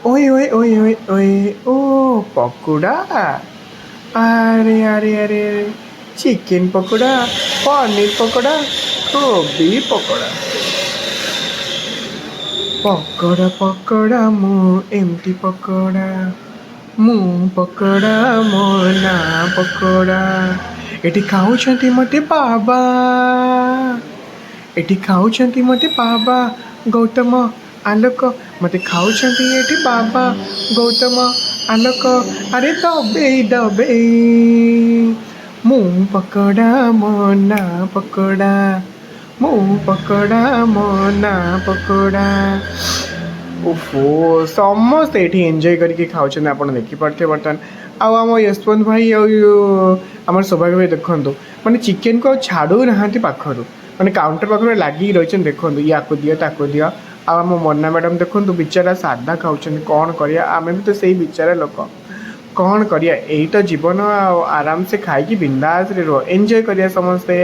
ओए ओए ओए ओए ओए ओ पकोड़ा। अरे अरे अरे चिकेन पकोड़ा, पनीर पकोड़ा, कोबी पकोड़ा। पकोड़ा पकोड़ा मु एमटी पकोड़ा, मु पकोड़ा मो ना पकोड़ा। एटी खाऊछंती मते बाबा, एटी खाऊछंती मते बाबा गौतम आलोक, मते खाऊछंती एटी बाबा गौतम आलोक। अरे दबे दबे मु पकोड़ा मो ना पकोड़ा, मु पकोड़ा मो ना पकोड़ा। ओफो समस्त ये एंजॉय करके खाऊँ आप देखिपे बर्तमान आम यशवंत भाई आम सौभाग्य भाई देखूँ मैंने चिकेन को छाड़ू ना पाखर मैंने काउंटर पाखे लगे रही देखो या दियो ताको दियो आम मना मैडम देखो बिचारा सादा खाऊँ कौन कर आम भी तो सही बिचारा लोक कौन कर यही तो जीवन आराम से खाई बिंदास रे रो एंजॉय करिया समस्ते।